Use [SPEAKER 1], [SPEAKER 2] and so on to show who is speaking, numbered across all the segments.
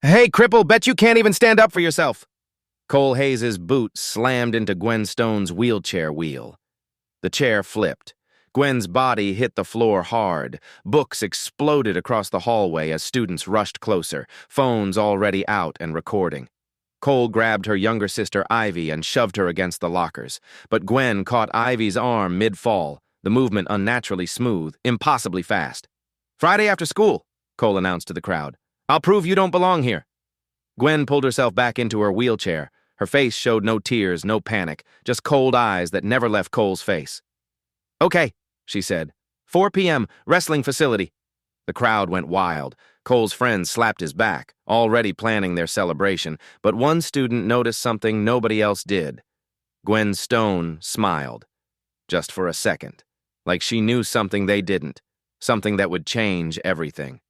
[SPEAKER 1] Hey, cripple, bet you can't even stand up for yourself. Cole Hayes' boot slammed into Gwen Stone's wheelchair wheel. The chair flipped. Gwen's body hit the floor hard. Books exploded across the hallway as students rushed closer, phones already out and recording. Cole grabbed her younger sister Ivy and shoved her against the lockers, but Gwen caught Ivy's arm mid-fall, the movement unnaturally smooth, impossibly fast. "Friday after school," Cole announced to the crowd. "I'll prove you don't belong here." Gwen pulled herself back into her wheelchair. Her face showed no tears, no panic, just cold eyes that never left Cole's face. "Okay," she said. 4 p.m., wrestling facility." The crowd went wild. Cole's friends slapped his back, already planning their celebration, but one student noticed something nobody else did. Gwen Stone smiled. Just for a second. Like she knew something they didn't. Something that would change everything.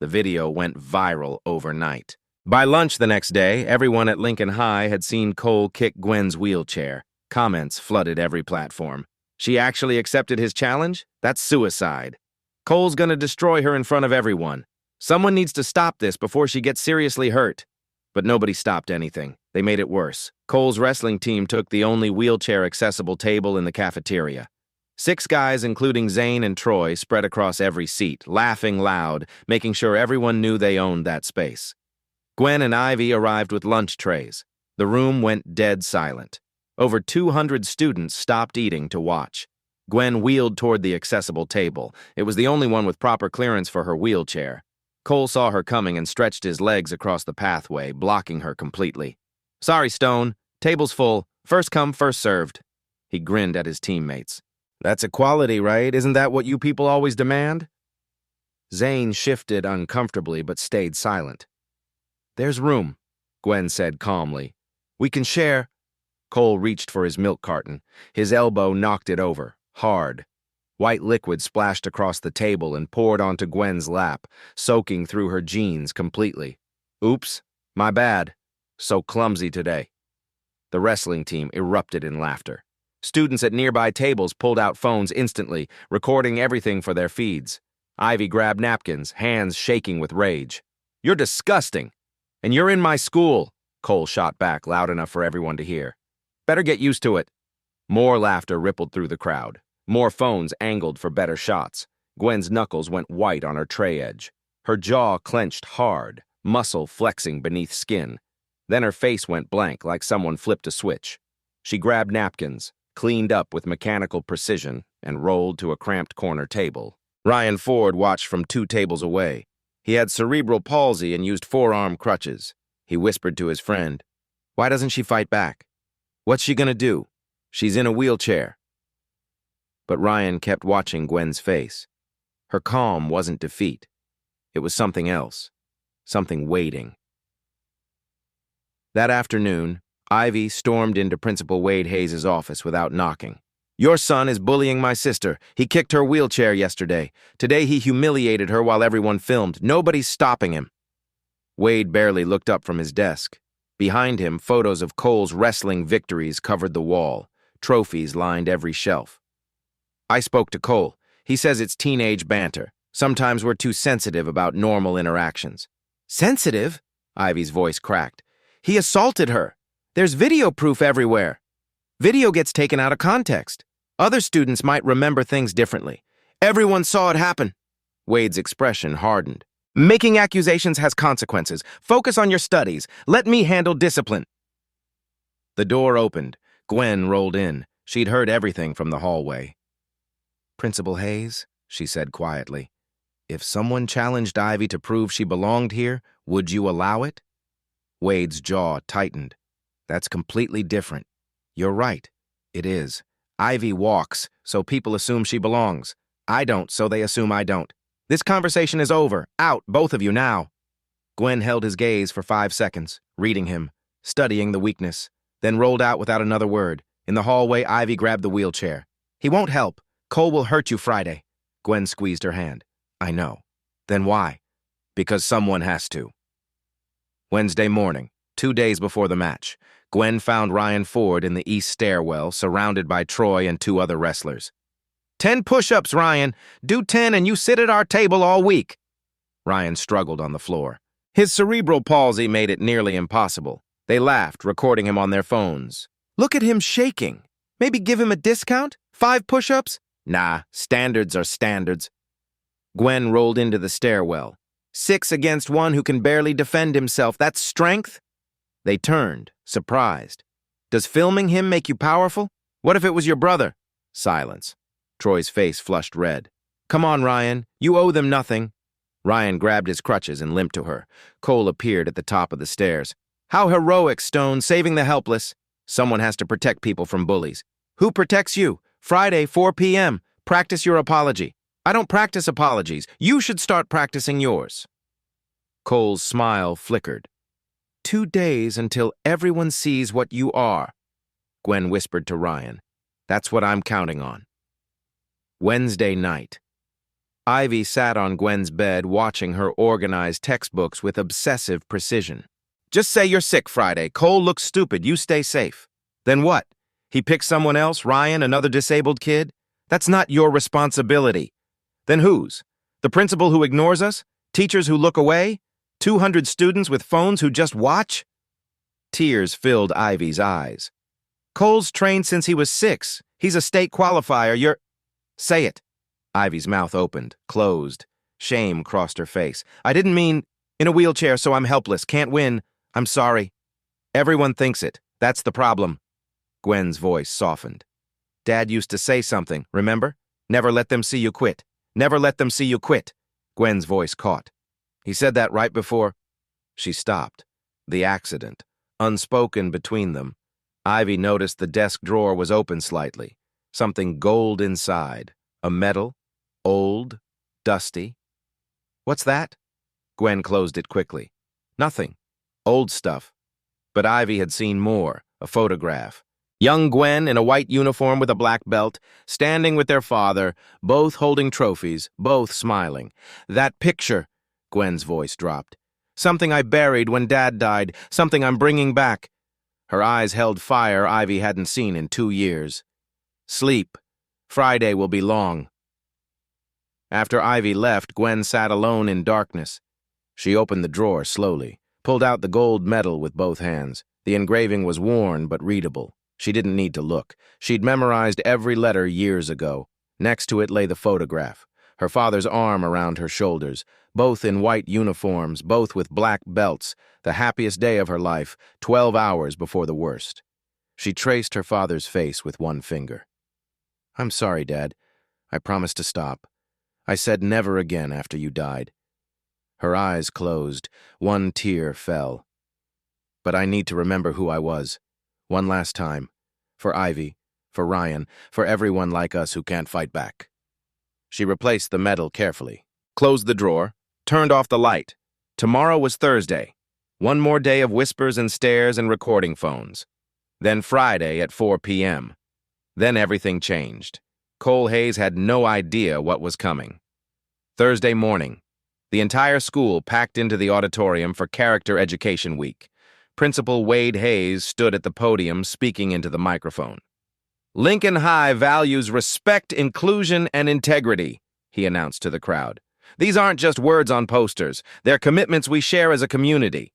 [SPEAKER 1] The video went viral overnight. By lunch the next day, everyone at Lincoln High had seen Cole kick Gwen's wheelchair. Comments flooded every platform. She actually accepted his challenge? That's suicide. Cole's gonna destroy her in front of everyone. Someone needs to stop this before she gets seriously hurt. But nobody stopped anything. They made it worse. Cole's wrestling team took the only wheelchair-accessible table in the cafeteria. 6 guys, including Zane and Troy, spread across every seat, laughing loud, making sure everyone knew they owned that space. Gwen and Ivy arrived with lunch trays. The room went dead silent. Over 200 students stopped eating to watch. Gwen wheeled toward the accessible table. It was the only one with proper clearance for her wheelchair. Cole saw her coming and stretched his legs across the pathway, blocking her completely. "Sorry, Stone. Table's full. First come, first served." He grinned at his teammates. "That's equality, right? Isn't that what you people always demand?" Zane shifted uncomfortably but stayed silent. "There's room," Gwen said calmly. "We can share." Cole reached for his milk carton. His elbow knocked it over, hard. White liquid splashed across the table and poured onto Gwen's lap, soaking through her jeans completely. "Oops, my bad. So clumsy today." The wrestling team erupted in laughter. Students at nearby tables pulled out phones instantly, recording everything for their feeds. Ivy grabbed napkins, hands shaking with rage. "You're disgusting. And you're in my school," Cole shot back loud enough for everyone to hear. "Better get used to it." More laughter rippled through the crowd. More phones angled for better shots. Gwen's knuckles went white on her tray edge. Her jaw clenched hard, muscle flexing beneath skin. Then her face went blank like someone flipped a switch. She grabbed napkins, cleaned up with mechanical precision, and rolled to a cramped corner table. Ryan Ford watched from 2 tables away. He had cerebral palsy and used forearm crutches. He whispered to his friend, "Why doesn't she fight back? What's she gonna do? She's in a wheelchair." But Ryan kept watching Gwen's face. Her calm wasn't defeat. It was something else. Something waiting. That afternoon, Ivy stormed into Principal Wade Hayes' office without knocking. "Your son is bullying my sister. He kicked her wheelchair yesterday. Today he humiliated her while everyone filmed. Nobody's stopping him." Wade barely looked up from his desk. Behind him, photos of Cole's wrestling victories covered the wall. Trophies lined every shelf. "I spoke to Cole. He says it's teenage banter. Sometimes we're too sensitive about normal interactions." "Sensitive?" Ivy's voice cracked. "He assaulted her. There's video proof everywhere." "Video gets taken out of context. Other students might remember things differently. Everyone saw it happen." Wade's expression hardened. "Making accusations has consequences. Focus on your studies. Let me handle discipline." The door opened. Gwen rolled in. She'd heard everything from the hallway. "Principal Hayes," she said quietly, "if someone challenged Ivy to prove she belonged here, would you allow it?" Wade's jaw tightened. "That's completely different. You're right. It is. Ivy walks, so people assume she belongs. I don't, so they assume I don't. This conversation is over. Out, both of you now." Gwen held his gaze for 5 seconds, reading him, studying the weakness, then rolled out without another word. In the hallway, Ivy grabbed the wheelchair. "He won't help. Cole will hurt you Friday." Gwen squeezed her hand. "I know. Then why?" "Because someone has to." Wednesday morning, 2 days before the match, Gwen found Ryan Ford in the east stairwell, surrounded by Troy and 2 other wrestlers. 10 push-ups, Ryan. Do 10 and you sit at our table all week." Ryan struggled on the floor. His cerebral palsy made it nearly impossible. They laughed, recording him on their phones. Look at him shaking. Maybe give him a discount? 5 push-ups? Nah, standards are standards. Gwen rolled into the stairwell. 6 against 1 who can barely defend himself. That's strength? They turned, surprised. Does filming him make you powerful? What if it was your brother? Silence. Troy's face flushed red. Come on, Ryan. You owe them nothing. Ryan grabbed his crutches and limped to her. Cole appeared at the top of the stairs. How heroic, Stone, saving the helpless. Someone has to protect people from bullies. Who protects you? Friday, 4 p.m. Practice your apology. I don't practice apologies. You should start practicing yours. Cole's smile flickered. 2 days until everyone sees what you are, Gwen whispered to Ryan. That's what I'm counting on. Wednesday night. Ivy sat on Gwen's bed watching her organize textbooks with obsessive precision. Just say you're sick Friday. Cole looks stupid. You stay safe. Then what? He picks someone else, Ryan, another disabled kid? That's not your responsibility. Then whose? The principal who ignores us? Teachers who look away? 200 students with phones who just watch? Tears filled Ivy's eyes. Cole's trained since he was 6. He's a state qualifier. You're... Say it. Ivy's mouth opened, closed. Shame crossed her face. I didn't mean... In a wheelchair, so I'm helpless. Can't win. I'm sorry. Everyone thinks it. That's the problem. Gwen's voice softened. Dad used to say something, remember? Never let them see you quit. Never let them see you quit. Gwen's voice caught. He said that right before... She stopped. The accident. Unspoken between them. Ivy noticed the desk drawer was open slightly. Something gold inside. A medal. Old. Dusty. What's that? Gwen closed it quickly. Nothing. Old stuff. But Ivy had seen more. A photograph. Young Gwen in a white uniform with a black belt, standing with their father, both holding trophies, both smiling. That picture, Gwen's voice dropped. Something I buried when Dad died, something I'm bringing back. Her eyes held fire Ivy hadn't seen in 2 years. Sleep. Friday will be long. After Ivy left, Gwen sat alone in darkness. She opened the drawer slowly, pulled out the gold medal with both hands. The engraving was worn but readable. She didn't need to look. She'd memorized every letter years ago. Next to it lay the photograph, her father's arm around her shoulders, both in white uniforms, both with black belts, the happiest day of her life, 12 hours before the worst. She traced her father's face with one finger. I'm sorry, Dad. I promised to stop. I said never again after you died. Her eyes closed. One tear fell. But I need to remember who I was. One last time. For Ivy, for Ryan, for everyone like us who can't fight back. She replaced the medal carefully, closed the drawer, turned off the light. Tomorrow was Thursday. One more day of whispers and stares and recording phones. Then Friday at 4 p.m. Then everything changed. Cole Hayes had no idea what was coming. Thursday morning. The entire school packed into the auditorium for Character Education Week. Principal Wade Hayes stood at the podium speaking into the microphone. Lincoln High values respect, inclusion, and integrity, he announced to the crowd. These aren't just words on posters. They're commitments we share as a community.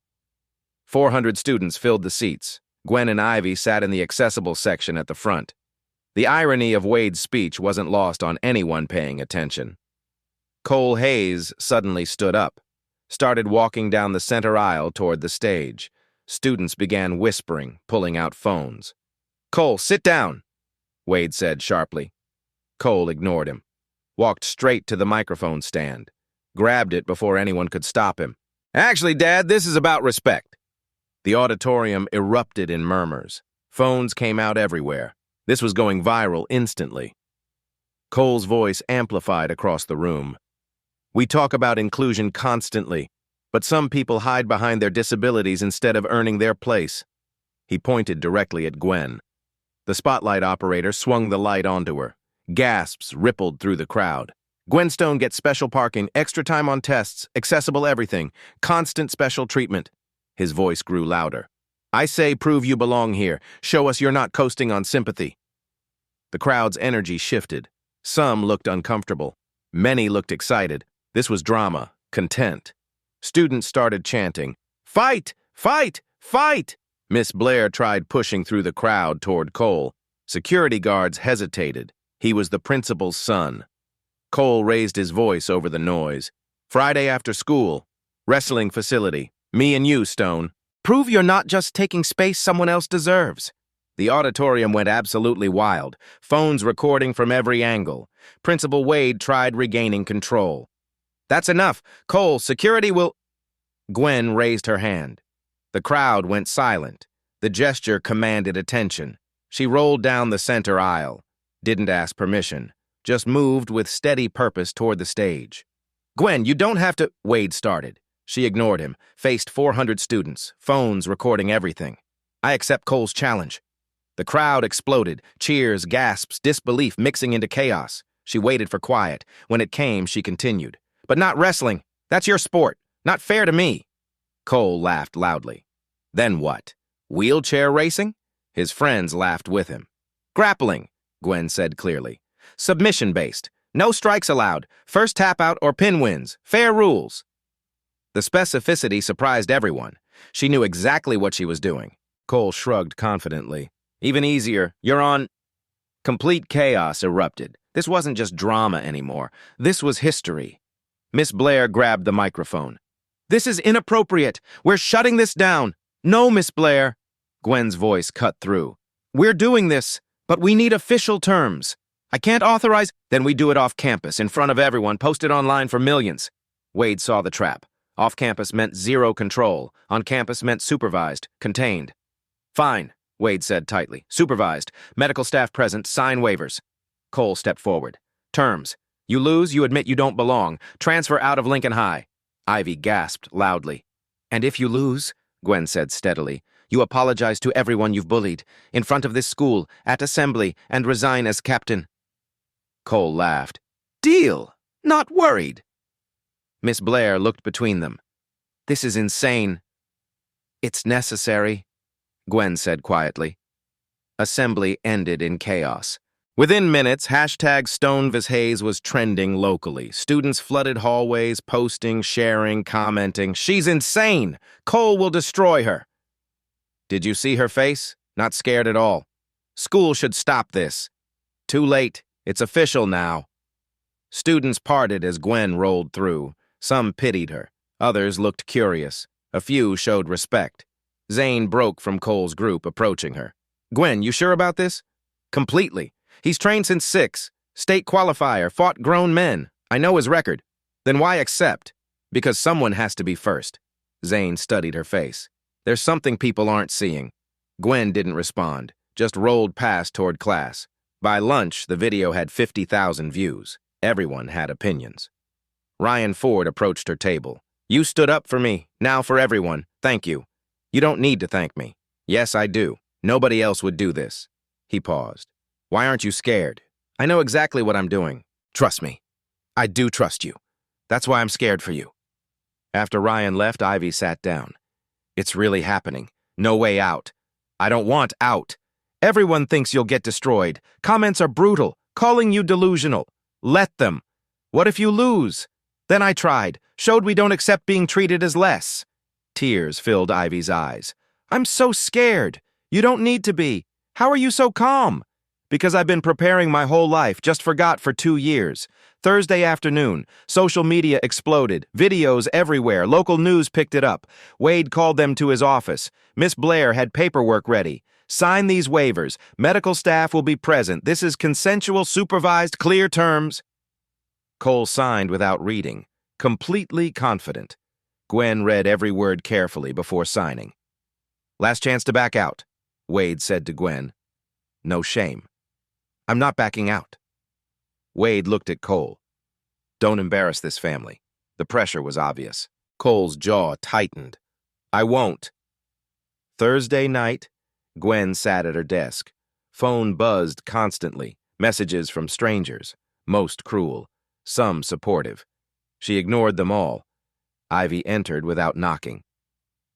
[SPEAKER 1] 400 students filled the seats. Gwen and Ivy sat in the accessible section at the front. The irony of Wade's speech wasn't lost on anyone paying attention. Cole Hayes suddenly stood up, started walking down the center aisle toward the stage. Students began whispering, pulling out phones. Cole, sit down, Wade said sharply. Cole ignored him, walked straight to the microphone stand, grabbed it before anyone could stop him. Actually, Dad, this is about respect. The auditorium erupted in murmurs. Phones came out everywhere. This was going viral instantly. Cole's voice amplified across the room. We talk about inclusion constantly, but some people hide behind their disabilities instead of earning their place. He pointed directly at Gwen. The spotlight operator swung the light onto her. Gasps rippled through the crowd. Gwen Stone gets special parking, extra time on tests, accessible everything, constant special treatment. His voice grew louder. I say prove you belong here. Show us you're not coasting on sympathy. The crowd's energy shifted. Some looked uncomfortable. Many looked excited. This was drama, content. Students started chanting, "Fight! Fight! Fight!" Miss Blair tried pushing through the crowd toward Cole. Security guards hesitated. He was the principal's son. Cole raised his voice over the noise. "Friday after school. Wrestling facility. Me and you, Stone. Prove you're not just taking space someone else deserves." The auditorium went absolutely wild, phones recording from every angle. Principal Wade tried regaining control. "That's enough. Cole, security will—" Gwen raised her hand. The crowd went silent. The gesture commanded attention. She rolled down the center aisle. Didn't ask permission. Just moved with steady purpose toward the stage. "Gwen, you don't have to—" Wade started. She ignored him, faced 400 students, phones recording everything. "I accept Cole's challenge." The crowd exploded, cheers, gasps, disbelief mixing into chaos. She waited for quiet. When it came, she continued. "But not wrestling. That's your sport. Not fair to me." Cole laughed loudly. "Then what? Wheelchair racing?" His friends laughed with him. "Grappling," Gwen said clearly. "Submission-based. No strikes allowed. First tap out or pin wins. Fair rules." The specificity surprised everyone. She knew exactly what she was doing. Cole shrugged confidently. "Even easier, you're on—" Complete chaos erupted. This wasn't just drama anymore. This was history. Miss Blair grabbed the microphone. "This is inappropriate. We're shutting this down." "No, Miss Blair." Gwen's voice cut through. "We're doing this, but we need official terms. I can't authorize—" "Then we do it off campus, in front of everyone, posted online for millions." Wade saw the trap. Off campus meant zero control. On campus meant supervised, contained. "Fine," Wade said tightly. "Supervised. Medical staff present. Sign waivers." Cole stepped forward. "Terms. You lose, you admit you don't belong. Transfer out of Lincoln High." Ivy gasped loudly. "And if you lose," Gwen said steadily, "you apologize to everyone you've bullied, in front of this school, at assembly, and resign as captain." Cole laughed. "Deal. Not worried." Miss Blair looked between them. "This is insane." "It's necessary," Gwen said quietly. Assembly ended in chaos. Within minutes, #StoneVisHaze was trending locally. Students flooded hallways, posting, sharing, commenting. "She's insane! Cole will destroy her." "Did you see her face? Not scared at all. School should stop this." "Too late. It's official now." Students parted as Gwen rolled through. Some pitied her. Others looked curious. A few showed respect. Zane broke from Cole's group, approaching her. "Gwen, you sure about this?" "Completely. He's trained since 6. State qualifier, fought grown men. I know his record." "Then why accept?" "Because someone has to be first." Zane studied her face. "There's something people aren't seeing." Gwen didn't respond, just rolled past toward class. By lunch, the video had 50,000 views. Everyone had opinions. Ryan Ford approached her table. "You stood up for me, now for everyone. Thank you." "You don't need to thank me." "Yes, I do. Nobody else would do this." He paused. "Why aren't you scared?" "I know exactly what I'm doing. Trust me. I do trust you. That's why I'm scared for you." After Ryan left, Ivy sat down. "It's really happening. No way out. I don't want out. Everyone thinks you'll get destroyed. Comments are brutal, calling you delusional. Let them. What if you lose? Then I tried, showed we don't accept being treated as less." Tears filled Ivy's eyes. "I'm so scared. You don't need to be. How are you so calm?" "Because I've been preparing my whole life, just forgot for 2 years. Thursday afternoon, social media exploded, videos everywhere, local news picked it up. Wade called them to his office. Miss Blair had paperwork ready. Sign these waivers. Medical staff will be present. This is consensual, supervised, clear terms." Cole signed without reading, completely confident. Gwen read every word carefully before signing. "Last chance to back out," Wade said to Gwen. "No shame." "I'm not backing out." Wade looked at Cole. "Don't embarrass this family." The pressure was obvious. Cole's jaw tightened. "I won't." Thursday night, Gwen sat at her desk. Phone buzzed constantly, messages from strangers, most cruel, some supportive. She ignored them all. Ivy entered without knocking.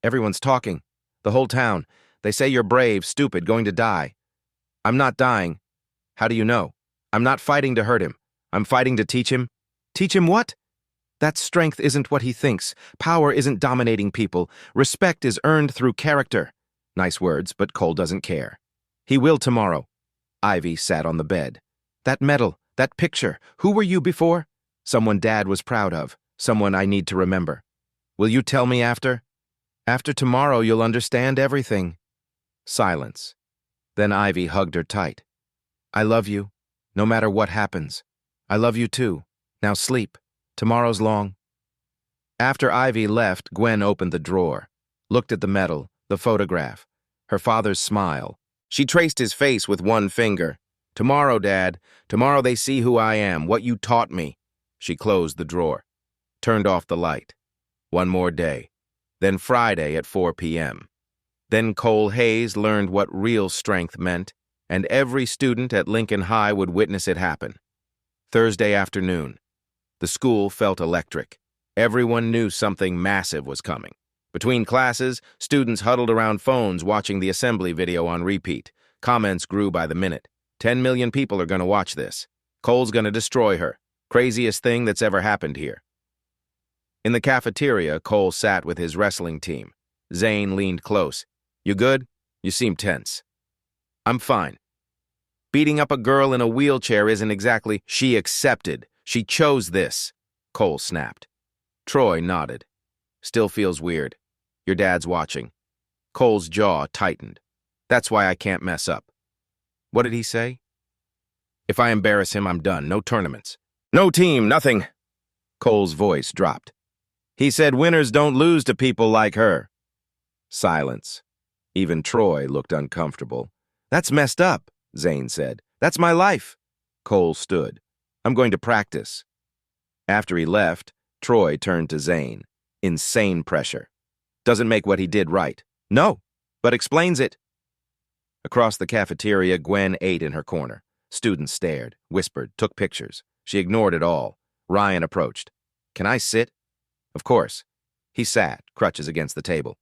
[SPEAKER 1] "Everyone's talking. The whole town. They say you're brave, stupid, going to die." "I'm not dying." "How do you know?" "I'm not fighting to hurt him. I'm fighting to teach him." "Teach him what?" That strength isn't what he thinks. Power isn't dominating people. Respect is earned through character. Nice words, but Cole doesn't care. He will tomorrow. Ivy sat on the bed. That medal, that picture, who were you before? Someone Dad was proud of. Someone I need to remember. Will you tell me after? After tomorrow, you'll understand everything. Silence. Then Ivy hugged her tight. I love you, no matter what happens. I love you too. Now sleep. Tomorrow's long. After Ivy left, Gwen opened the drawer, looked at the medal, the photograph, her father's smile. She traced his face with one finger. Tomorrow, Dad. Tomorrow they see who I am, what you taught me. She closed the drawer, turned off the light. One more day. Then Friday at 4 p.m. Then Cole Hayes learned what real strength meant, and every student at Lincoln High would witness it happen. Thursday afternoon. The school felt electric. Everyone knew something massive was coming. Between classes, students huddled around phones watching the assembly video on repeat. Comments grew by the minute. 10 million people are going to watch this. Cole's going to destroy her. Craziest thing that's ever happened here. In the cafeteria, Cole sat with his wrestling team. Zane leaned close. You good? You seem tense. I'm fine. Beating up a girl in a wheelchair isn't exactly she accepted. She chose this, Cole snapped. Troy nodded. Still feels weird. Your dad's watching. Cole's jaw tightened. That's why I can't mess up. What did he say? If I embarrass him, I'm done. No tournaments. No team, nothing. Cole's voice dropped. He said winners don't lose to people like her. Silence. Even Troy looked uncomfortable. That's messed up, Zane said. That's my life. Cole stood. I'm going to practice. After he left, Troy turned to Zane. Insane pressure. Doesn't make what he did right. No, but explains it. Across the cafeteria, Gwen ate in her corner. Students stared, whispered, took pictures. She ignored it all. Ryan approached. Can I sit? Of course. He sat, crutches against the table.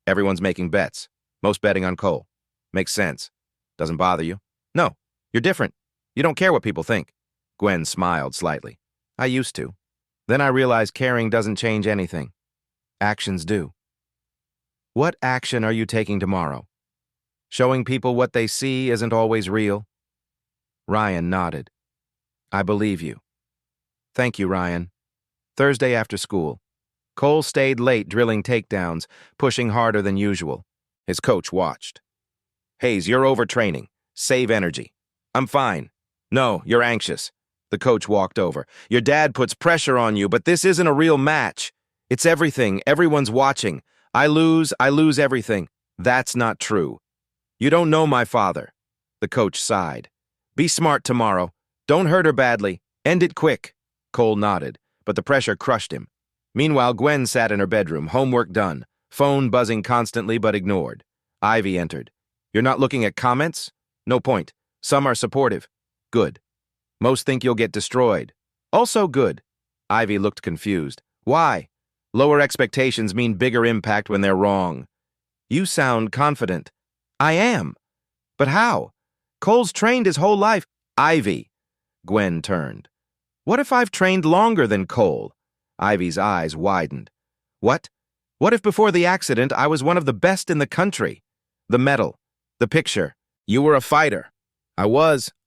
[SPEAKER 1] Everyone's making bets. Most betting on Cole. Makes sense. Doesn't bother you? No, you're different. You don't care what people think. Gwen smiled slightly. I used to. Then I realized caring doesn't change anything. Actions do. What action are you taking tomorrow? Showing people what they see isn't always real. Ryan nodded. I believe you. Thank you, Ryan. Thursday after school. Cole stayed late drilling takedowns, pushing harder than usual. His coach watched. Hayes, you're overtraining. Save energy. I'm fine. No, you're anxious. The coach walked over. Your dad puts pressure on you, but this isn't a real match. It's everything. Everyone's watching. I lose everything. That's not true. You don't know my father. The coach sighed. Be smart tomorrow. Don't hurt her badly. End it quick. Cole nodded, but the pressure crushed him. Meanwhile, Gwen sat in her bedroom, homework done, phone buzzing constantly but ignored. Ivy entered. You're not looking at comments? No point. Some are supportive. Good. Most think you'll get destroyed. Also good. Ivy looked confused. Why? Lower expectations mean bigger impact when they're wrong. You sound confident. I am. But how? Cole's trained his whole life. Ivy. Gwen turned. What if I've trained longer than Cole? Ivy's eyes widened. What? What if before the accident I was one of the best in the country? The medal. The picture. You were a fighter. I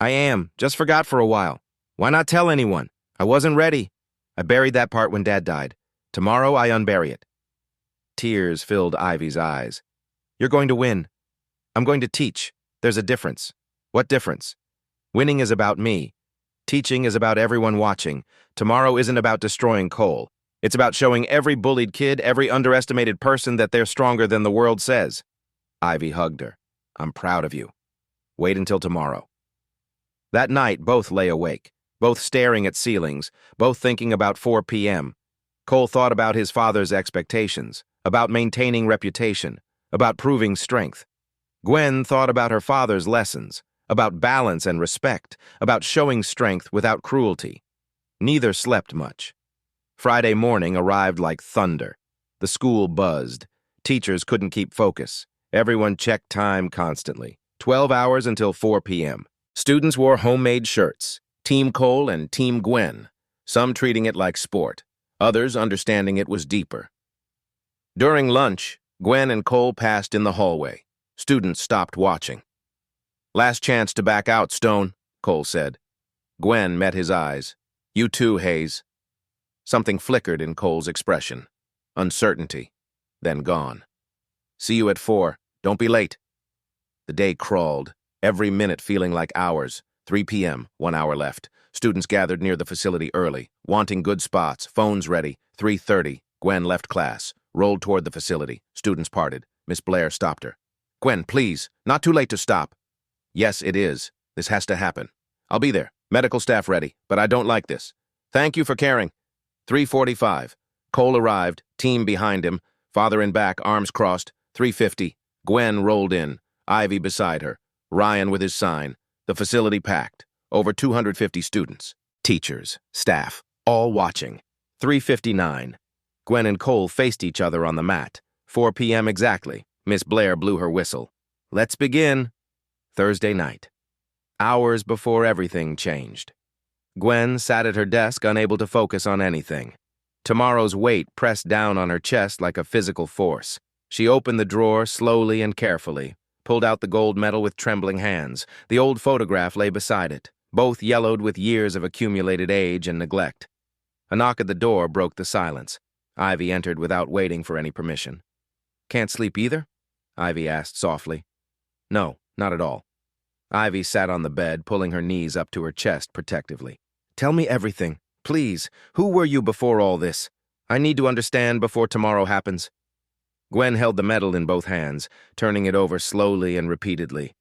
[SPEAKER 1] am. Just forgot for a while. Why not tell anyone? I wasn't ready. I buried that part when Dad died. Tomorrow I unbury it. Tears filled Ivy's eyes. You're going to win. I'm going to teach. There's a difference. What difference? Winning is about me. Teaching is about everyone watching. Tomorrow isn't about destroying Cole. It's about showing every bullied kid, every underestimated person that they're stronger than the world says. Ivy hugged her. I'm proud of you. Wait until tomorrow. That night, both lay awake, both staring at ceilings, both thinking about 4 p.m. Cole thought about his father's expectations, about maintaining reputation, about proving strength. Gwen thought about her father's lessons, about balance and respect, about showing strength without cruelty. Neither slept much. Friday morning arrived like thunder. The school buzzed. Teachers couldn't keep focus. Everyone checked time constantly. 12 hours until 4 p.m. Students wore homemade shirts, Team Cole and Team Gwen, some treating it like sport. Others understanding it was deeper. During lunch, Gwen and Cole passed in the hallway. Students stopped watching. "Last chance to back out, Stone," Cole said. Gwen met his eyes. "You too, Hayes." Something flickered in Cole's expression. Uncertainty, then gone. "See you at 4. Don't be late." The day crawled, every minute feeling like hours. 3 p.m., 1 hour left. Students gathered near the facility early, wanting good spots, phones ready. 3:30, Gwen left class, rolled toward the facility. Students parted. Miss Blair stopped her. "Gwen, please, not too late to stop." "Yes, it is. This has to happen. I'll be there. Medical staff ready, but I don't like this. Thank you for caring." 3:45. Cole arrived, team behind him, father in back, arms crossed. 3:50. Gwen rolled in, Ivy beside her, Ryan with his sign. The facility packed. Over 250 students, teachers, staff, all watching. 3:59. Gwen and Cole faced each other on the mat. 4 p.m. exactly. Miss Blair blew her whistle. "Let's begin." Thursday night. Hours before everything changed. Gwen sat at her desk, unable to focus on anything. Tomorrow's weight pressed down on her chest like a physical force. She opened the drawer slowly and carefully, pulled out the gold medal with trembling hands. The old photograph lay beside it, both yellowed with years of accumulated age and neglect. A knock at the door broke the silence. Ivy entered without waiting for any permission. "Can't sleep either?" Ivy asked softly. "No, not at all." Ivy sat on the bed, pulling her knees up to her chest protectively. "Tell me everything, please. Who were you before all this? I need to understand before tomorrow happens." Gwen held the medal in both hands, turning it over slowly and repeatedly.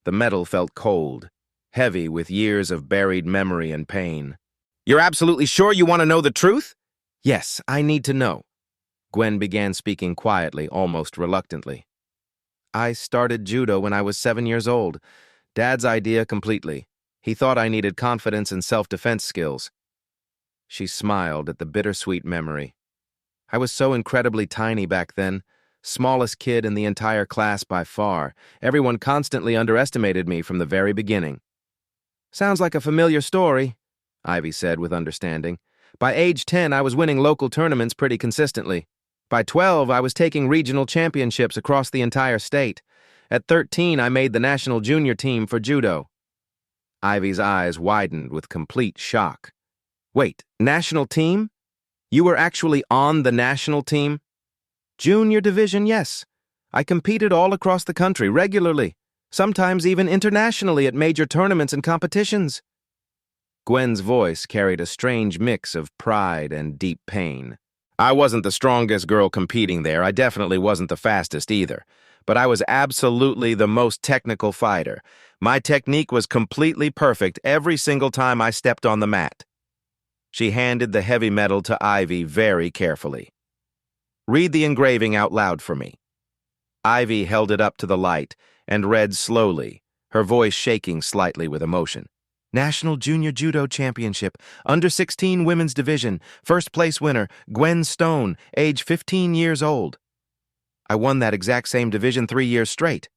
[SPEAKER 1] The medal felt cold, heavy with years of buried memory and pain. "You're absolutely sure you want to know the truth?" "Yes, I need to know." Gwen began speaking quietly, almost reluctantly. "I started judo when I was 7 years old. Dad's idea completely. He thought I needed confidence and self-defense skills." She smiled at the bittersweet memory. "I was so incredibly tiny back then, smallest kid in the entire class by far. Everyone constantly underestimated me from the very beginning." "Sounds like a familiar story," Ivy said with understanding. "By age 10, I was winning local tournaments pretty consistently. By 12, I was taking regional championships across the entire state. At 13, I made the national junior team for judo." Ivy's eyes widened with complete shock. "Wait, national team? You were actually on the national team?" "Junior division, yes. I competed all across the country regularly, sometimes even internationally at major tournaments and competitions." Gwen's voice carried a strange mix of pride and deep pain. "I wasn't the strongest girl competing there. I definitely wasn't the fastest either. But I was absolutely the most technical fighter. My technique was completely perfect every single time I stepped on the mat." She handed the heavy medal to Ivy very carefully. "Read the engraving out loud for me." Ivy held it up to the light and read slowly, her voice shaking slightly with emotion. "National Junior Judo Championship, Under 16 Women's Division, first place winner, Gwen Stone, age 15 years old." "I won that exact same division 3 years straight,"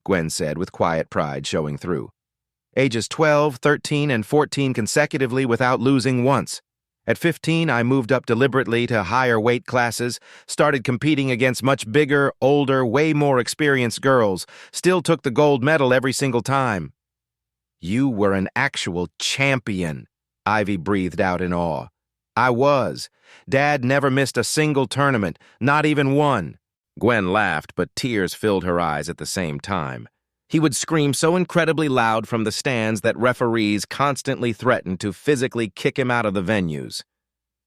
[SPEAKER 1] Gwen said with quiet pride showing through. "Ages 12, 13, and 14 consecutively without losing once. At 15, I moved up deliberately to higher weight classes, started competing against much bigger, older, way more experienced girls, still took the gold medal every single time." "You were an actual champion," Ivy breathed out in awe. "I was. Dad never missed a single tournament, not even one." Gwen laughed, but tears filled her eyes at the same time. "He would scream so incredibly loud from the stands that referees constantly threatened to physically kick him out of the venues.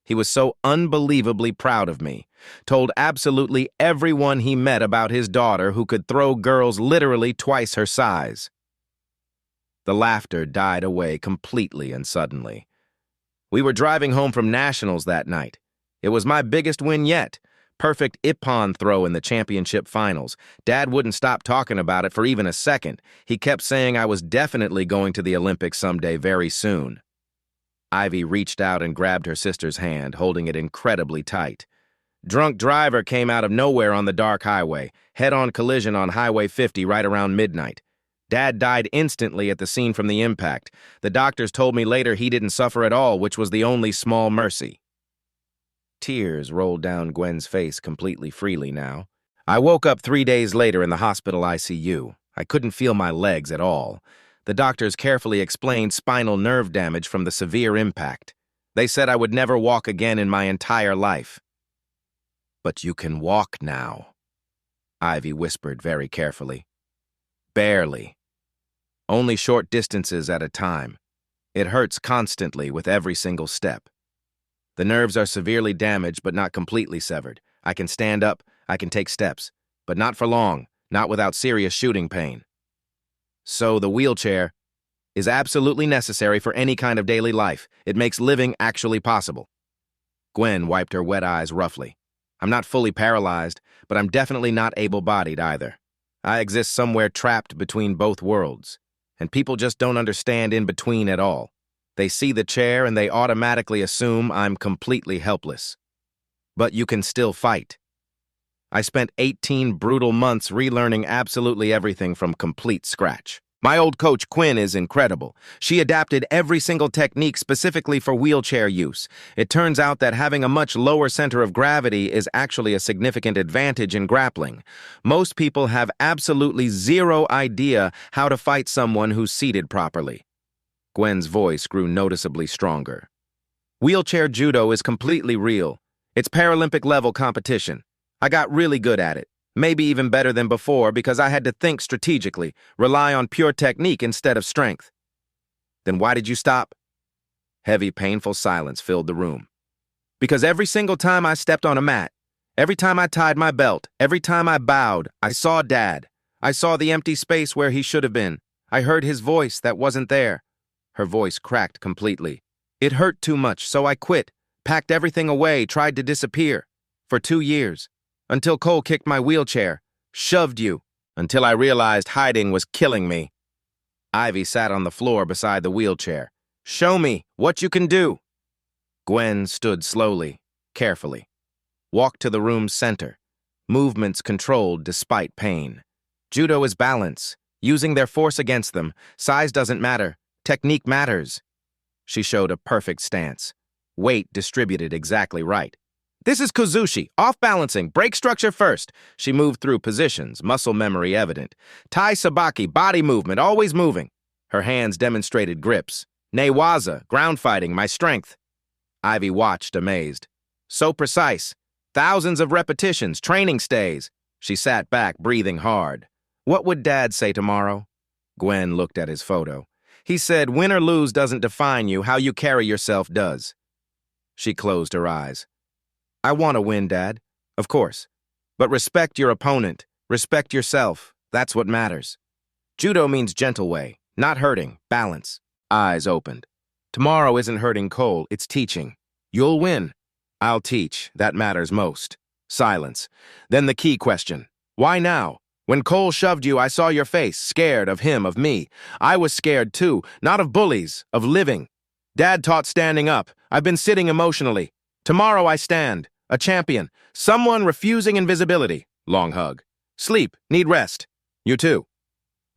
[SPEAKER 1] He was so unbelievably proud of me. Told absolutely everyone he met about his daughter who could throw girls literally twice her size." The laughter died away completely and suddenly. "We were driving home from nationals that night. It was my biggest win yet. Perfect ippon throw in the championship finals. Dad wouldn't stop talking about it for even a second. He kept saying I was definitely going to the Olympics someday very soon." Ivy reached out and grabbed her sister's hand, holding it incredibly tight. "Drunk driver came out of nowhere on the dark highway. Head-on collision on Highway 50 right around midnight. Dad died instantly at the scene from the impact. The doctors told me later he didn't suffer at all, which was the only small mercy." Tears rolled down Gwen's face completely freely now. I woke up 3 days later in the hospital ICU. I couldn't feel my legs at all. The doctors carefully explained spinal nerve damage from the severe impact. They said I would never walk again in my entire life. "But you can walk now," Ivy whispered very carefully. "Barely. Only short distances at a time. It hurts constantly with every single step. The nerves are severely damaged but not completely severed. I can stand up, I can take steps, but not for long, not without serious shooting pain. So the wheelchair is absolutely necessary for any kind of daily life. It makes living actually possible." Gwen wiped her wet eyes roughly. "I'm not fully paralyzed, but I'm definitely not able-bodied either. I exist somewhere trapped between both worlds, and people just don't understand in between at all. They see the chair and they automatically assume I'm completely helpless. But you can still fight. I spent 18 brutal months relearning absolutely everything from complete scratch. My old coach, Quinn, is incredible. She adapted every single technique specifically for wheelchair use. It turns out that having a much lower center of gravity is actually a significant advantage in grappling. Most people have absolutely zero idea how to fight someone who's seated properly." Gwen's voice grew noticeably stronger. "Wheelchair judo is completely real. It's Paralympic-level competition. I got really good at it. Maybe even better than before because I had to think strategically, rely on pure technique instead of strength." "Then why did you stop?" Heavy, painful silence filled the room. "Because every single time I stepped on a mat, every time I tied my belt, every time I bowed, I saw Dad. I saw the empty space where he should have been. I heard his voice that wasn't there." Her voice cracked completely. "It hurt too much, so I quit, packed everything away, tried to disappear. For 2 years. Until Cole kicked my wheelchair, shoved you, until I realized hiding was killing me." Ivy sat on the floor beside the wheelchair. "Show me what you can do." Gwen stood slowly, carefully. Walked to the room's center. Movements controlled despite pain. Judo is balance, using their force against them. Size doesn't matter. Technique matters. She showed a perfect stance. Weight distributed exactly right. "This is Kozushi, off-balancing, break structure first." She moved through positions, muscle memory evident. "Tai Sabaki, body movement, always moving." Her hands demonstrated grips. "Newaza, ground fighting, my strength." Ivy watched, amazed. "So precise. Thousands of repetitions, training stays." She sat back, breathing hard. "What would Dad say tomorrow?" Gwen looked at his photo. "He said, win or lose doesn't define you, how you carry yourself does." She closed her eyes. "I want to win, Dad. Of course. But respect your opponent. Respect yourself. That's what matters. Judo means gentle way, not hurting, balance." Eyes opened. "Tomorrow isn't hurting Cole, it's teaching. You'll win. I'll teach. That matters most." Silence. Then the key question. "Why now? When Cole shoved you, I saw your face, scared of him, of me. I was scared too, not of bullies, of living. Dad taught standing up. I've been sitting emotionally. Tomorrow I stand, a champion, someone refusing invisibility." Long hug. "Sleep, need rest. You too."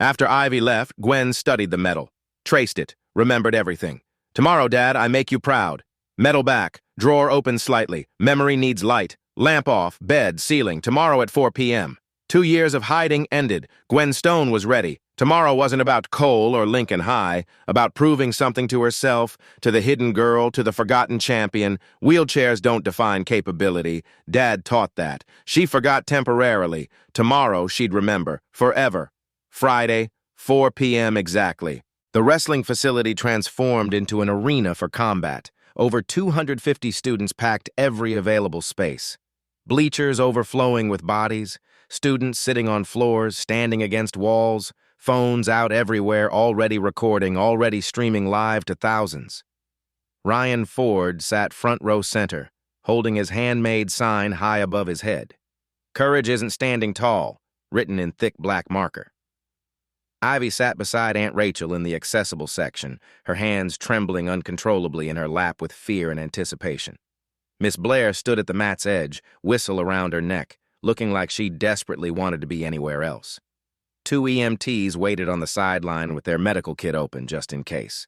[SPEAKER 1] After Ivy left, Gwen studied the medal, traced it, remembered everything. "Tomorrow, Dad, I make you proud. Medal back, drawer open slightly, memory needs light, lamp off, bed, ceiling, tomorrow at 4 p.m. 2 years of hiding ended. Gwen Stone was ready. Tomorrow wasn't about Cole or Lincoln High, about proving something to herself, to the hidden girl, to the forgotten champion. Wheelchairs don't define capability. Dad taught that. She forgot temporarily. Tomorrow she'd remember, forever. Friday, 4 p.m. exactly. The wrestling facility transformed into an arena for combat. Over 250 students packed every available space. Bleachers overflowing with bodies, students sitting on floors, standing against walls, phones out everywhere, already recording, already streaming live to thousands. Ryan Ford sat front row center, holding his handmade sign high above his head. "Courage isn't standing tall," written in thick black marker. Ivy sat beside Aunt Rachel in the accessible section, her hands trembling uncontrollably in her lap with fear and anticipation. Miss Blair stood at the mat's edge, whistle around her neck, looking like she desperately wanted to be anywhere else. 2 EMTs waited on the sideline with their medical kit open just in case.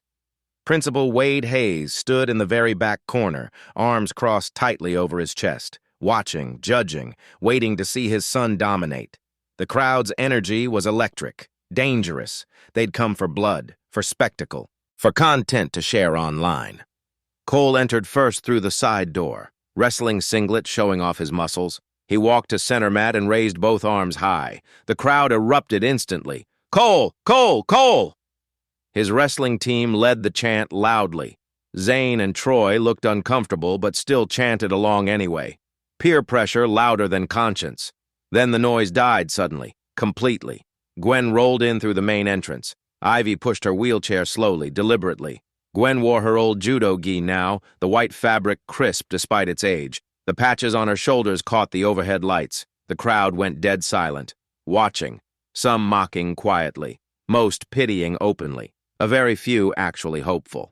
[SPEAKER 1] Principal Wade Hayes stood in the very back corner, arms crossed tightly over his chest, watching, judging, waiting to see his son dominate. The crowd's energy was electric, dangerous. They'd come for blood, for spectacle, for content to share online. Cole entered first through the side door, wrestling singlet showing off his muscles. He walked to center mat and raised both arms high. The crowd erupted instantly. "Cole! Cole! Cole!" His wrestling team led the chant loudly. Zane and Troy looked uncomfortable but still chanted along anyway. Peer pressure louder than conscience. Then the noise died suddenly, completely. Gwen rolled in through the main entrance. Ivy pushed her wheelchair slowly, deliberately. Gwen wore her old judo gi now, the white fabric crisp despite its age. The patches on her shoulders caught the overhead lights. The crowd went dead silent, watching, some mocking quietly, most pitying openly, a very few actually hopeful.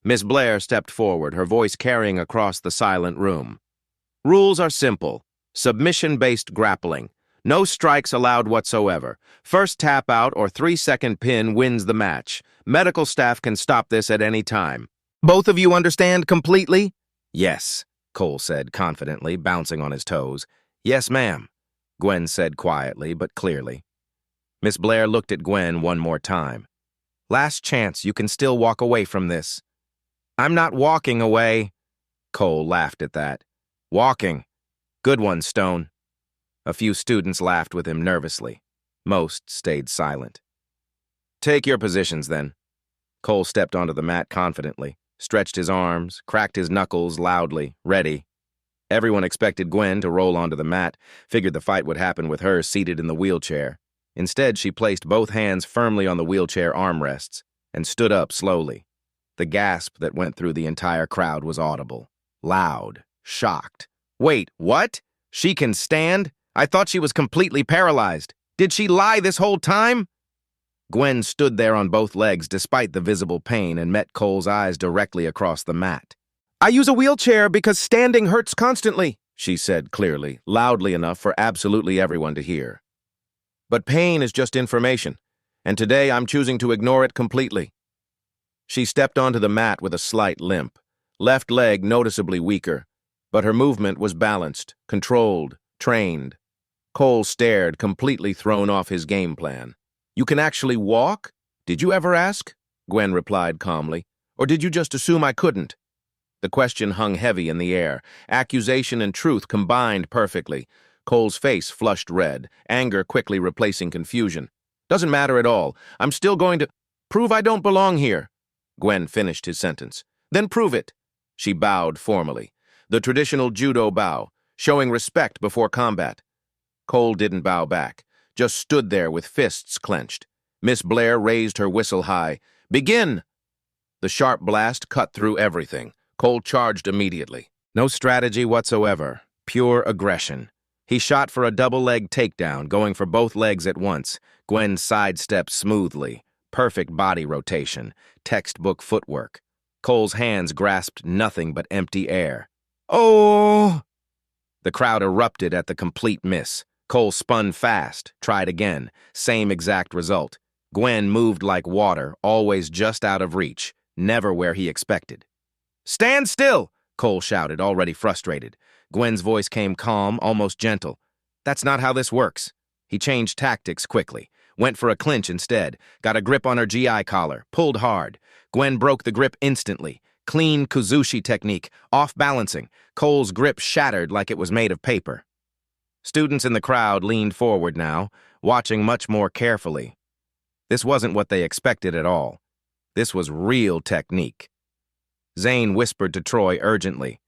[SPEAKER 1] Miss Blair stepped forward, her voice carrying across the silent room. "Rules are simple. Submission-based grappling. No strikes allowed whatsoever. First tap out or 3-second pin wins the match. Medical staff can stop this at any time. Both of you understand completely?" "Yes," Cole said confidently, bouncing on his toes. "Yes, ma'am," Gwen said quietly but clearly. Miss Blair looked at Gwen one more time. "Last chance, you can still walk away from this." "I'm not walking away." Cole laughed at that. "Walking. Good one, Stone." A few students laughed with him nervously. Most stayed silent. "Take your positions, then." Cole stepped onto the mat confidently, stretched his arms, cracked his knuckles loudly, ready. Everyone expected Gwen to roll onto the mat, figured the fight would happen with her seated in the wheelchair. Instead, she placed both hands firmly on the wheelchair armrests and stood up slowly. The gasp that went through the entire crowd was audible, loud, shocked. "Wait, what? She can stand? I thought she was completely paralyzed. Did she lie this whole time?" Gwen stood there on both legs despite the visible pain and met Cole's eyes directly across the mat. "I use a wheelchair because standing hurts constantly," she said clearly, loudly enough for absolutely everyone to hear. "But pain is just information, and today I'm choosing to ignore it completely." She stepped onto the mat with a slight limp, left leg noticeably weaker, but her movement was balanced, controlled, trained. Cole stared, completely thrown off his game plan. "You can actually walk? Did you ever ask?" Gwen replied calmly. "Or did you just assume I couldn't?" The question hung heavy in the air, accusation and truth combined perfectly. Cole's face flushed red, anger quickly replacing confusion. "Doesn't matter at all. I'm still going to prove I don't belong here." Gwen finished his sentence. "Then prove it." She bowed formally, the traditional judo bow, showing respect before combat. Cole didn't bow back, just stood there with fists clenched. Miss Blair raised her whistle high. "Begin!" The sharp blast cut through everything. Cole charged immediately. No strategy whatsoever, pure aggression. He shot for a double-leg takedown, going for both legs at once. Gwen sidestepped smoothly. Perfect body rotation, textbook footwork. Cole's hands grasped nothing but empty air. "Oh!" The crowd erupted at the complete miss. Cole spun fast, tried again, same exact result. Gwen moved like water, always just out of reach, never where he expected. "Stand still!" Cole shouted, already frustrated. Gwen's voice came calm, almost gentle. "That's not how this works." He changed tactics quickly, went for a clinch instead, got a grip on her GI collar, pulled hard. Gwen broke the grip instantly. Clean Kuzushi technique, off-balancing. Cole's grip shattered like it was made of paper. Students in the crowd leaned forward now, watching much more carefully. This wasn't what they expected at all. This was real technique. Zane whispered to Troy urgently,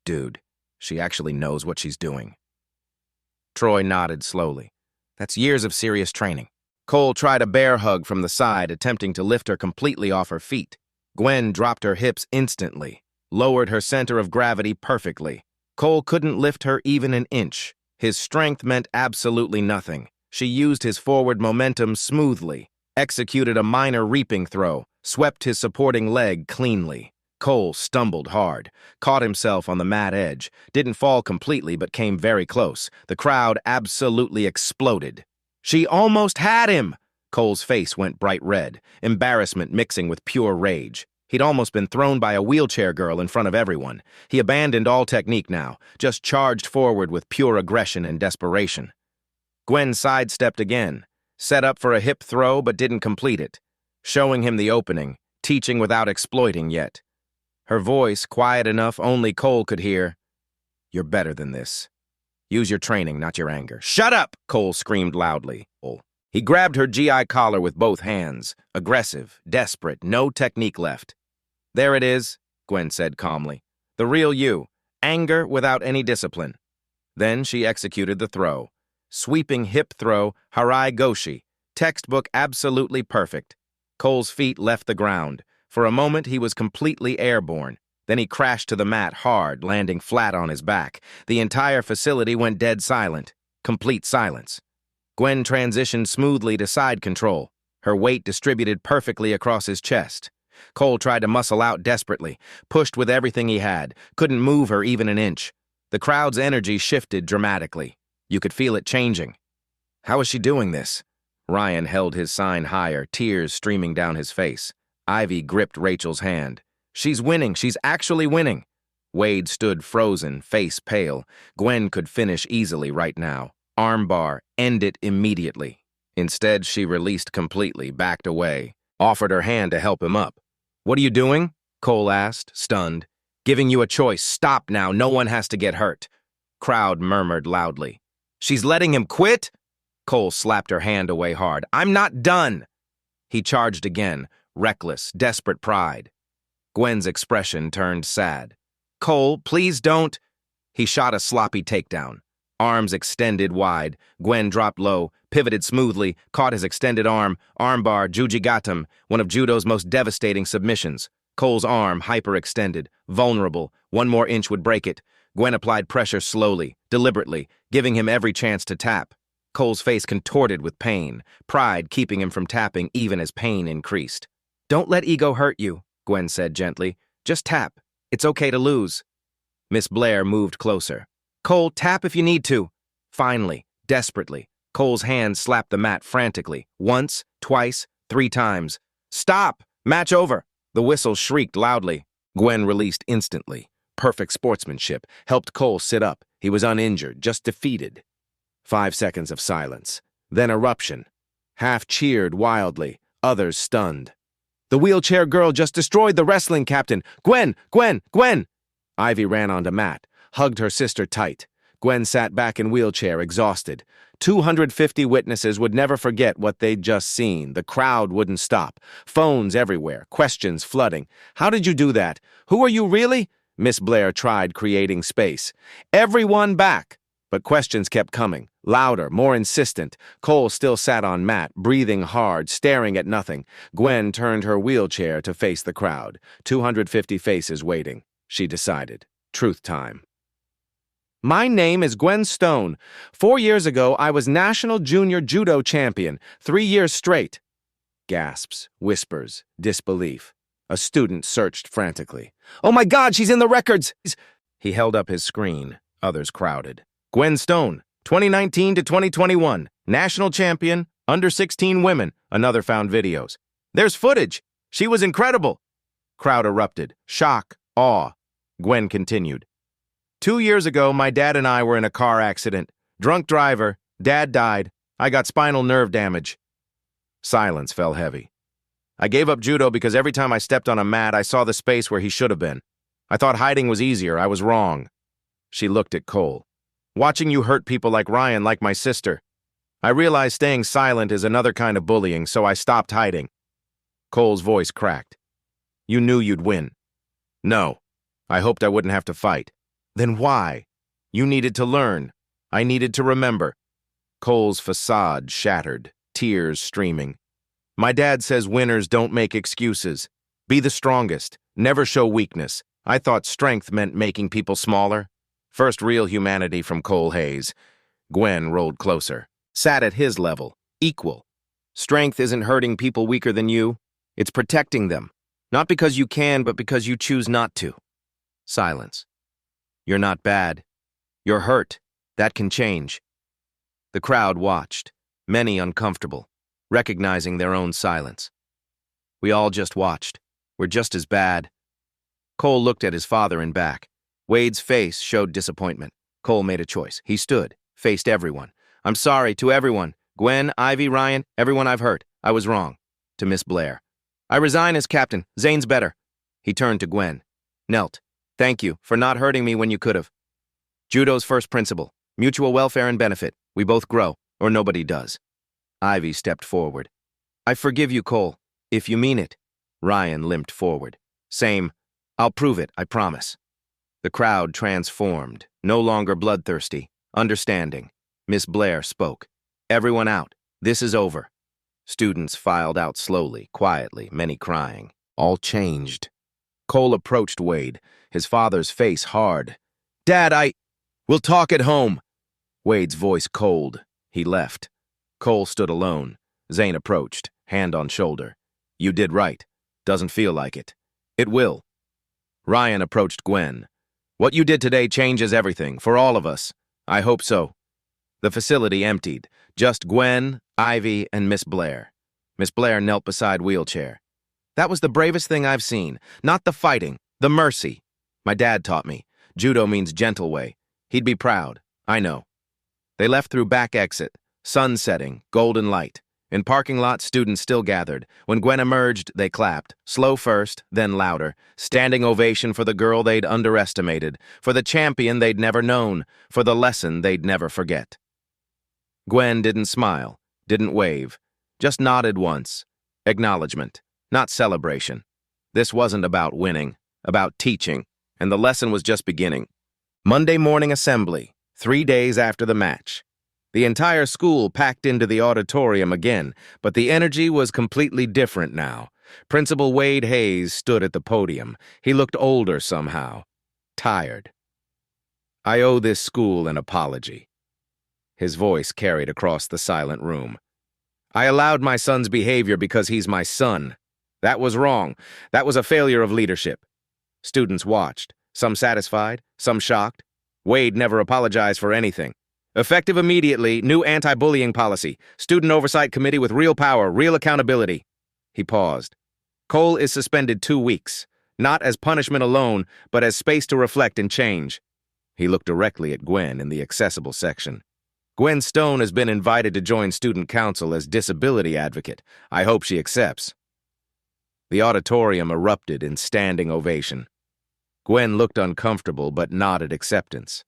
[SPEAKER 1] "Dude, she actually knows what she's doing." Troy nodded slowly. "That's years of serious training." Cole tried a bear hug from the side, attempting to lift her completely off her feet. Gwen dropped her hips instantly, lowered her center of gravity perfectly. Cole couldn't lift her even an inch. His strength meant absolutely nothing. She used his forward momentum smoothly, executed a minor reaping throw, swept his supporting leg cleanly. Cole stumbled hard, caught himself on the mat edge, didn't fall completely but came very close. The crowd absolutely exploded. "She almost had him!" Cole's face went bright red, embarrassment mixing with pure rage. He'd almost been thrown by a wheelchair girl in front of everyone. He abandoned all technique now, just charged forward with pure aggression and desperation. Gwen sidestepped again, set up for a hip throw but didn't complete it, showing him the opening, teaching without exploiting yet. Her voice, quiet enough only Cole could hear. "You're better than this. Use your training, not your anger." "Shut up!" Cole screamed loudly. He grabbed her GI collar with both hands, aggressive, desperate, no technique left. "There it is," Gwen said calmly. "The real you. Anger without any discipline." Then she executed the throw. Sweeping hip throw, Harai Goshi. Textbook absolutely perfect. Cole's feet left the ground. For a moment, he was completely airborne. Then he crashed to the mat hard, landing flat on his back. The entire facility went dead silent. Complete silence. Gwen transitioned smoothly to side control, her weight distributed perfectly across his chest. Cole tried to muscle out desperately, pushed with everything he had, couldn't move her even an inch. The crowd's energy shifted dramatically. You could feel it changing. How is she doing this? Ryan held his sign higher, tears streaming down his face. Ivy gripped Rachel's hand. "She's winning. She's actually winning." Wade stood frozen, face pale. Gwen could finish easily right now. Armbar, end it immediately. Instead, she released completely, backed away, offered her hand to help him up. "What are you doing?" Cole asked, stunned. "Giving you a choice. Stop now. No one has to get hurt." Crowd murmured loudly. "She's letting him quit?" Cole slapped her hand away hard. "I'm not done." He charged again, reckless, desperate pride. Gwen's expression turned sad. "Cole, please don't." He shot a sloppy takedown. Arms extended wide. Gwen dropped low, pivoted smoothly, caught his extended arm, armbar, jujigatam, one of judo's most devastating submissions. Cole's arm, hyperextended, vulnerable. One more inch would break it. Gwen applied pressure slowly, deliberately, giving him every chance to tap. Cole's face contorted with pain, pride keeping him from tapping even as pain increased. "Don't let ego hurt you," Gwen said gently. "Just tap. It's okay to lose." Miss Blair moved closer. "Cole, tap if you need to." Finally, desperately, Cole's hand slapped the mat frantically. Once, twice, 3 times. "Stop! Match over!" The whistle shrieked loudly. Gwen released instantly. Perfect sportsmanship. Helped Cole sit up. He was uninjured, just defeated. 5 seconds of silence. Then eruption. Half cheered wildly, others stunned. "The wheelchair girl just destroyed the wrestling captain. Gwen! Gwen! Gwen!" Ivy ran onto Matt, hugged her sister tight. Gwen sat back in wheelchair, exhausted. 250 witnesses would never forget what they'd just seen. The crowd wouldn't stop. Phones everywhere, questions flooding. "How did you do that? Who are you really?" Miss Blair tried creating space. "Everyone back!" But questions kept coming, louder, more insistent. Cole still sat on Matt, breathing hard, staring at nothing. Gwen turned her wheelchair to face the crowd. 250 faces waiting. She decided. Truth time. "My name is Gwen Stone. 4 years ago, I was National Junior Judo Champion, 3 years straight." Gasps, whispers, disbelief. A student searched frantically. "Oh my God, she's in the records!" He held up his screen. Others crowded. "Gwen Stone, 2019 to 2021, National Champion, under 16 women." Another found videos. "There's footage. She was incredible." Crowd erupted. Shock, awe. Gwen continued. 2 years ago, my dad and I were in a car accident. Drunk driver. Dad died. I got spinal nerve damage." Silence fell heavy. "I gave up judo because every time I stepped on a mat, I saw the space where he should have been. I thought hiding was easier. I was wrong." She looked at Cole. "Watching you hurt people like Ryan, like my sister. I realized staying silent is another kind of bullying, so I stopped hiding." Cole's voice cracked. "You knew you'd win." "No. I hoped I wouldn't have to fight." "Then why?" "You needed to learn. I needed to remember." Cole's facade shattered, tears streaming. "My dad says winners don't make excuses. Be the strongest. Never show weakness. I thought strength meant making people smaller." First real humanity from Cole Hayes. Gwen rolled closer. Sat at his level. Equal. "Strength isn't hurting people weaker than you. It's protecting them. Not because you can, but because you choose not to." Silence. "You're not bad. You're hurt. That can change." The crowd watched, many uncomfortable, recognizing their own silence. We all just watched. We're just as bad. Cole looked at his father and back. Wade's face showed disappointment. Cole made a choice. He stood, faced everyone. I'm sorry to everyone. Gwen, Ivy, Ryan, everyone I've hurt. I was wrong. To Miss Blair. I resign as captain. Zane's better. He turned to Gwen. Knelt. Thank you for not hurting me when you could have. Judo's first principle. Mutual welfare and benefit. We both grow, or nobody does. Ivy stepped forward. I forgive you, Cole, if you mean it. Ryan limped forward. Same. I'll prove it, I promise. The crowd transformed, no longer bloodthirsty, understanding. Miss Blair spoke. Everyone out. This is over. Students filed out slowly, quietly, many crying. All changed. Cole approached Wade, his father's face hard. Dad, We'll talk at home. Wade's voice cold. He left. Cole stood alone. Zane approached, hand on shoulder. You did right. Doesn't feel like it. It will. Ryan approached Gwen. What you did today changes everything, for all of us. I hope so. The facility emptied. Just Gwen, Ivy, and Miss Blair. Miss Blair knelt beside wheelchair. That was the bravest thing I've seen. Not the fighting, the mercy. My dad taught me. Judo means gentle way. He'd be proud. I know. They left through back exit. Sun setting, golden light. In parking lot, students still gathered. When Gwen emerged, they clapped. Slow first, then louder. Standing ovation for the girl they'd underestimated. For the champion they'd never known. For the lesson they'd never forget. Gwen didn't smile, didn't wave. Just nodded once. Acknowledgement, not celebration. This wasn't about winning, about teaching. And the lesson was just beginning. Monday morning assembly, 3 days after the match. The entire school packed into the auditorium again, but the energy was completely different now. Principal Wade Hayes stood at the podium. He looked older somehow. Tired. I owe this school an apology. His voice carried across the silent room. I allowed my son's behavior because he's my son. That was wrong. That was a failure of leadership. Students watched, some satisfied, some shocked. Wade never apologized for anything. Effective immediately, new anti-bullying policy. Student oversight committee with real power, real accountability. He paused. Cole is suspended 2 weeks. Not as punishment alone, but as space to reflect and change. He looked directly at Gwen in the accessible section. Gwen Stone has been invited to join student council as disability advocate. I hope she accepts. The auditorium erupted in standing ovation. Gwen looked uncomfortable but nodded acceptance.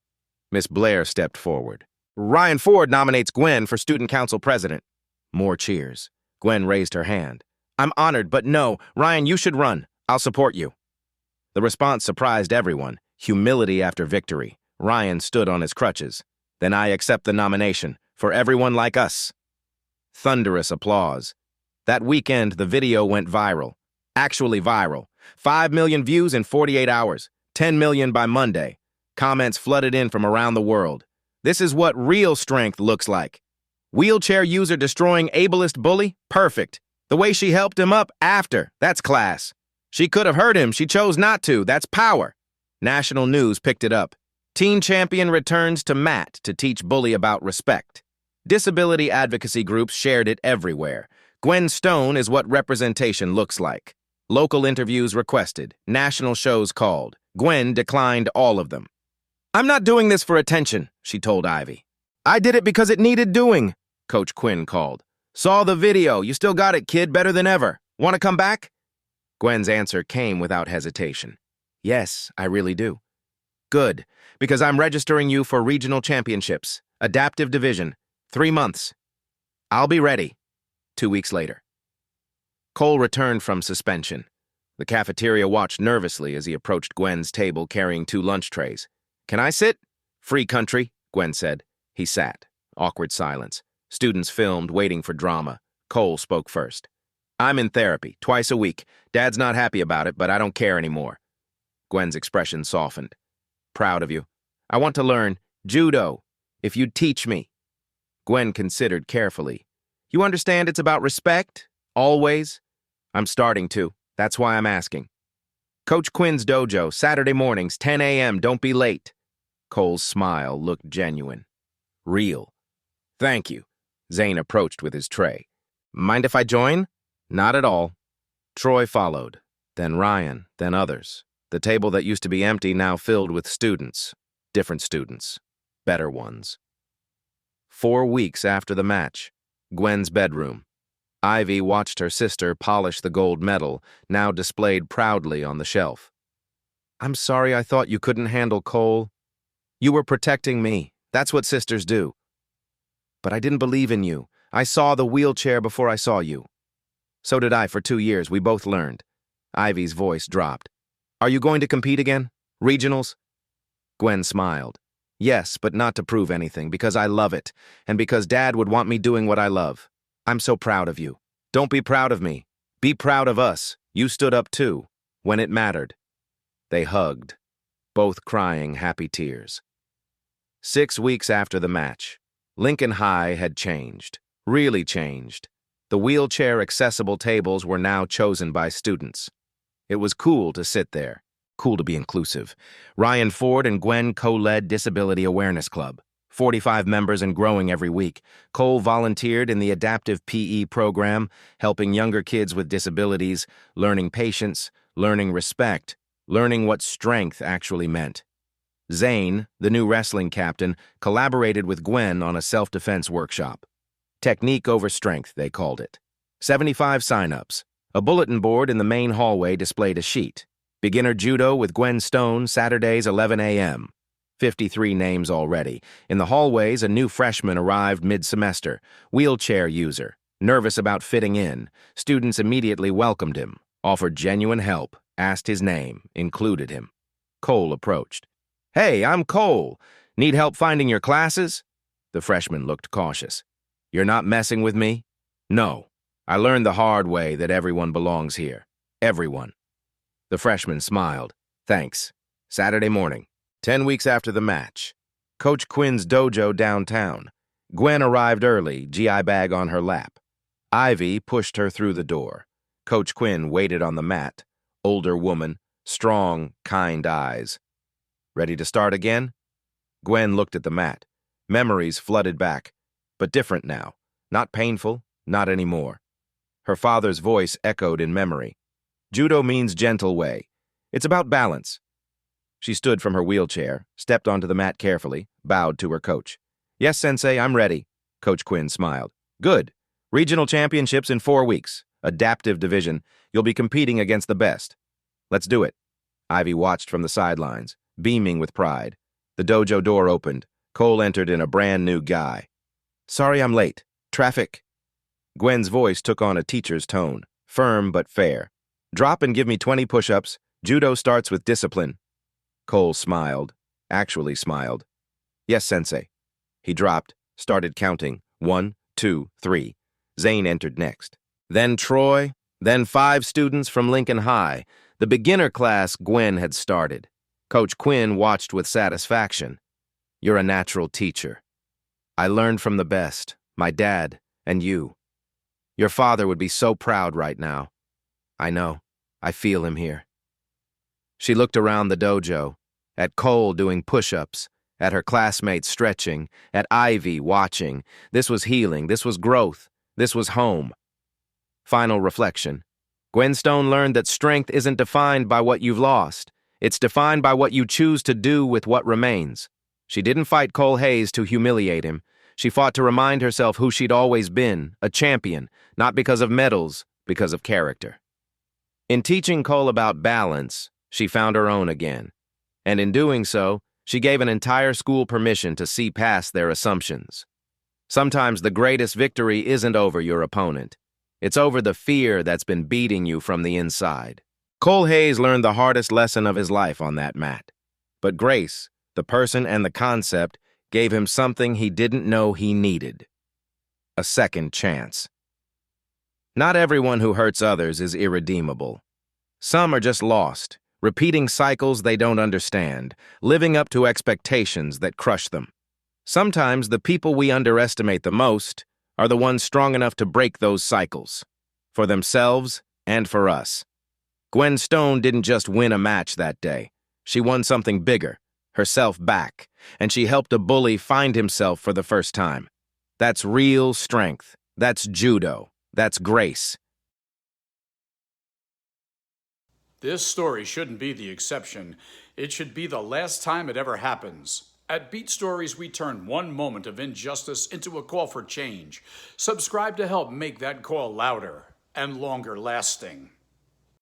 [SPEAKER 1] Miss Blair stepped forward. Ryan Ford nominates Gwen for student council president. More cheers. Gwen raised her hand. I'm honored, but no, Ryan, you should run. I'll support you. The response surprised everyone. Humility after victory. Ryan stood on his crutches. Then I accept the nomination, for everyone like us. Thunderous applause. That weekend, the video went viral. Actually viral. 5 million views in 48 hours. 10 million by Monday. Comments flooded in from around the world. This is what real strength looks like. Wheelchair user destroying ableist bully? Perfect. The way she helped him up after, that's class. She could have hurt him, she chose not to, that's power. National news picked it up. Teen champion returns to mat to teach bully about respect. Disability advocacy groups shared it everywhere. Gwen Stone is what representation looks like. Local interviews requested, national shows called. Gwen declined all of them. I'm not doing this for attention, she told Ivy. I did it because it needed doing, Coach Quinn called. Saw the video, you still got it, kid, better than ever. Want to come back? Gwen's answer came without hesitation. Yes, I really do. Good, because I'm registering you for regional championships, adaptive division, 3 months. I'll be ready. 2 weeks later. Cole returned from suspension. The cafeteria watched nervously as he approached Gwen's table carrying 2 lunch trays. Can I sit? Free country, Gwen said. He sat. Awkward silence. Students filmed, waiting for drama. Cole spoke first. I'm in therapy, twice a week. Dad's not happy about it, but I don't care anymore. Gwen's expression softened. Proud of you. I want to learn judo, if you'd teach me. Gwen considered carefully. You understand it's about respect? Always? I'm starting to. That's why I'm asking. Coach Quinn's dojo, Saturday mornings, 10 a.m., don't be late. Cole's smile looked genuine. Real. Thank you. Zane approached with his tray. Mind if I join? Not at all. Troy followed. then Ryan, then others. The table that used to be empty now filled with students. Different students. Better ones. 4 weeks after the match. Gwen's bedroom. Ivy watched her sister polish the gold medal, now displayed proudly on the shelf. "I'm sorry I thought you couldn't handle Cole. You were protecting me. That's what sisters do. But I didn't believe in you. I saw the wheelchair before I saw you." "So did I for 2 years. We both learned." Ivy's voice dropped. "Are you going to compete again? Regionals?" Gwen smiled. "Yes, but not to prove anything, because I love it, and because Dad would want me doing what I love. I'm so proud of you. Don't be proud of me. Be proud of us. You stood up too, when it mattered." They hugged, both crying happy tears. 6 weeks after the match, Lincoln High had changed, really changed. The wheelchair-accessible tables were now chosen by students. It was cool to sit there, cool to be inclusive. Ryan Ford and Gwen co-led Disability Awareness Club, 45 members and growing every week. Cole volunteered in the adaptive PE program, helping younger kids with disabilities, learning patience, learning respect, learning what strength actually meant. Zane, the new wrestling captain, collaborated with Gwen on a self-defense workshop. Technique over strength, they called it. 75 sign-ups. A bulletin board in the main hallway displayed a sheet. Beginner judo with Gwen Stone, Saturdays 11 a.m. 53 names already. In the hallways, a new freshman arrived mid-semester. Wheelchair user. Nervous about fitting in. Students immediately welcomed him, offered genuine help, asked his name, included him. Cole approached. "Hey, I'm Cole. Need help finding your classes?" The freshman looked cautious. "You're not messing with me?" "No. I learned the hard way that everyone belongs here. Everyone." The freshman smiled. "Thanks." Saturday morning, 10 weeks after the match. Coach Quinn's dojo downtown. Gwen arrived early, GI bag on her lap. Ivy pushed her through the door. Coach Quinn waited on the mat. Older woman, strong, kind eyes. "Ready to start again?" Gwen looked at the mat. Memories flooded back, but different now. Not painful, not anymore. Her father's voice echoed in memory. "Judo means gentle way. It's about balance." She stood from her wheelchair, stepped onto the mat carefully, bowed to her coach. "Yes, Sensei, I'm ready." Coach Quinn smiled. "Good. Regional championships in 4 weeks. Adaptive division. You'll be competing against the best. Let's do it." Ivy watched from the sidelines, beaming with pride. The dojo door opened. Cole entered in a brand new guy. "Sorry I'm late. Traffic." Gwen's voice took on a teacher's tone, firm but fair. "Drop and give me 20 push-ups. Judo starts with discipline." Cole smiled, actually smiled. "Yes, Sensei." He dropped, started counting. 1, 2, 3. Zane entered next. Then Troy, then 5 students from Lincoln High. The beginner class Gwen had started. Coach Quinn watched with satisfaction. "You're a natural teacher. I learned from the best, my dad and you. Your father would be so proud right now. I know. I feel him here." She looked around the dojo, at Cole doing push-ups, at her classmates stretching, at Ivy watching. This was healing. This was growth. This was home. Final reflection. Gwen Stone learned that strength isn't defined by what you've lost. It's defined by what you choose to do with what remains. She didn't fight Cole Hayes to humiliate him. She fought to remind herself who she'd always been, a champion, not because of medals, because of character. In teaching Cole about balance, she found her own again. And in doing so, she gave an entire school permission to see past their assumptions. Sometimes the greatest victory isn't over your opponent. It's over the fear that's been beating you from the inside. Cole Hayes learned the hardest lesson of his life on that mat. But Grace, the person and the concept, gave him something he didn't know he needed. A second chance. Not everyone who hurts others is irredeemable. Some are just lost, repeating cycles they don't understand, living up to expectations that crush them. Sometimes the people we underestimate the most are the ones strong enough to break those cycles, for themselves and for us. Gwen Stone didn't just win a match that day. She won something bigger, herself back, and she helped a bully find himself for the first time. That's real strength. That's judo. That's grace.
[SPEAKER 2] This story shouldn't be the exception. It should be the last time it ever happens. At Beat Stories, we turn one moment of injustice into a call for change. Subscribe to help make that call louder and longer lasting.